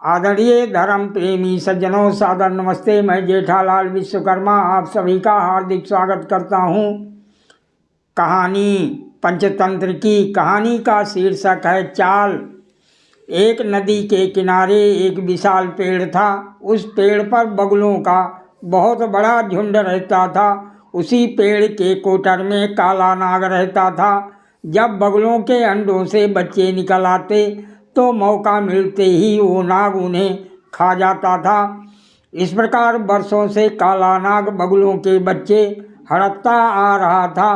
आदरणीय धर्म प्रेमी सज्जनों, सादर नमस्ते। मैं जेठालाल विश्वकर्मा आप सभी का हार्दिक स्वागत करता हूँ। कहानी पंचतंत्र की। कहानी का शीर्षक है चाल। एक नदी के किनारे एक विशाल पेड़ था। उस पेड़ पर बगुलों का बहुत बड़ा झुंड रहता था। उसी पेड़ के कोटर में काला नाग रहता था। जब बगुलों के अंडों से बच्चे निकल आते तो मौका मिलते ही वो नाग उन्हें खा जाता था। इस प्रकार वर्षों से काला नाग बगुलों के बच्चे हड़पता आ रहा था।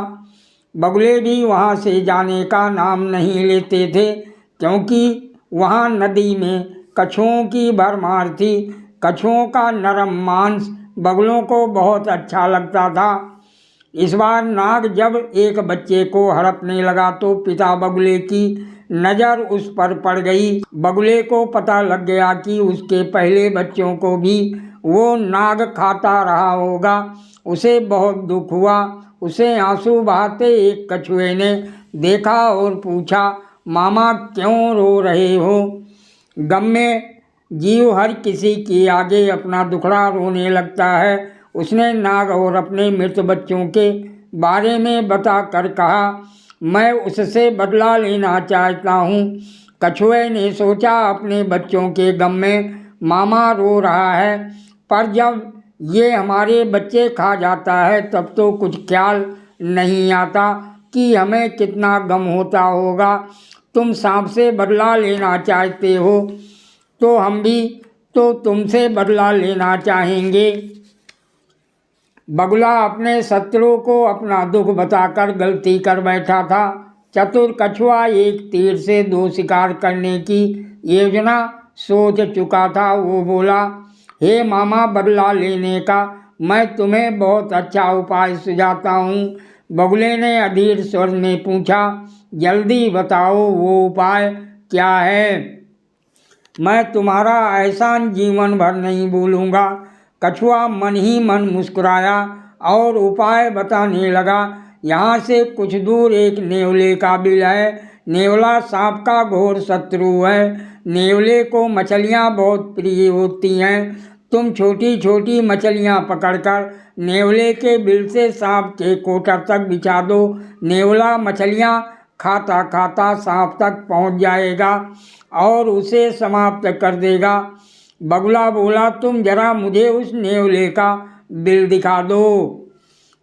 बगुले भी वहाँ से जाने का नाम नहीं लेते थे, क्योंकि वहाँ नदी में कछुओं की भरमार थी। कछुओं का नरम मांस बगुलों को बहुत अच्छा लगता था। इस बार नाग जब एक बच्चे को हड़पने लगा तो पिता बगुले की नज़र उस पर पड़ गई। बगुले को पता लग गया कि उसके पहले बच्चों को भी वो नाग खाता रहा होगा। उसे बहुत दुख हुआ। उसे आंसू बहाते एक कछुए ने देखा और पूछा, मामा क्यों रो रहे हो? गम में जीव हर किसी के आगे अपना दुखड़ा रोने लगता है। उसने नाग और अपने मृत बच्चों के बारे में बता कर कहा, मैं उससे बदला लेना चाहता हूँ। कछुए ने सोचा, अपने बच्चों के गम में मामा रो रहा है, पर जब ये हमारे बच्चे खा जाता है तब तो कुछ ख्याल नहीं आता कि हमें कितना गम होता होगा। तुम सांप से बदला लेना चाहते हो तो हम भी तो तुमसे बदला लेना चाहेंगे। बगुला अपने शत्रु को अपना दुख बताकर गलती कर बैठा था। चतुर कछुआ एक तीर से दो शिकार करने की योजना सोच चुका था। वो बोला, हे मामा, बदला लेने का मैं तुम्हें बहुत अच्छा उपाय सुझाता हूँ। बगुले ने अधीर स्वर में पूछा, जल्दी बताओ वो उपाय क्या है? मैं तुम्हारा एहसान जीवन भर नहीं भूलूंगा। कछुआ मन ही मन मुस्कुराया और उपाय बताने लगा। यहाँ से कुछ दूर एक नेवले का बिल है। नेवला सांप का घोर शत्रु है। नेवले को मछलियाँ बहुत प्रिय होती हैं। तुम छोटी छोटी मछलियाँ पकड़कर नेवले के बिल से सांप के कोटर तक बिछा दो। नेवला मछलियाँ खाता खाता सांप तक पहुँच जाएगा और उसे समाप्त कर देगा। बगुला बोला, तुम जरा मुझे उस नेवले का बिल दिखा दो।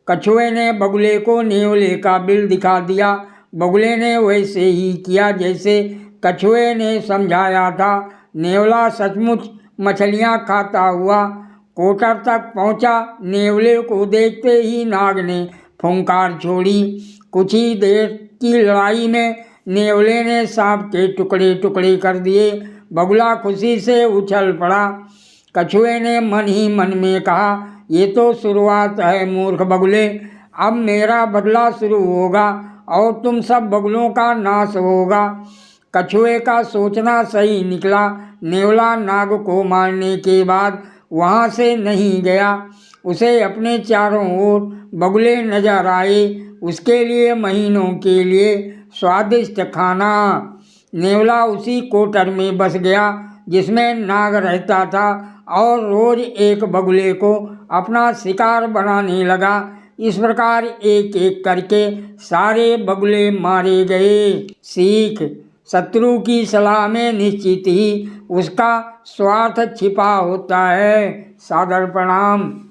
कछुए ने बगुले को नेवले का बिल दिखा दिया। बगुले ने वैसे ही किया जैसे कछुए ने समझाया था। नेवला सचमुच मछलियाँ खाता हुआ कोटर तक पहुँचा। नेवले को देखते ही नाग ने फुंकार छोड़ी। कुछ ही देर की लड़ाई में नेवले ने सांप के टुकड़े टुकड़े कर दिए। बगुला खुशी से उछल पड़ा। कछुए ने मन ही मन में कहा, ये तो शुरुआत है मूर्ख बगुले। अब मेरा बदला शुरू होगा और तुम सब बगुलों का नाश होगा। कछुए का सोचना सही निकला। नेवला नाग को मारने के बाद वहाँ से नहीं गया। उसे अपने चारों ओर बगुले नजर आए। उसके लिए महीनों के लिए स्वादिष्ट खाना। नेवला उसी कोटर में बस गया जिसमें नाग रहता था और रोज एक बगुले को अपना शिकार बनाने लगा। इस प्रकार एक एक करके सारे बगुले मारे गए। सीख, शत्रु की सलाह में निश्चित ही उसका स्वार्थ छिपा होता है। सादर प्रणाम।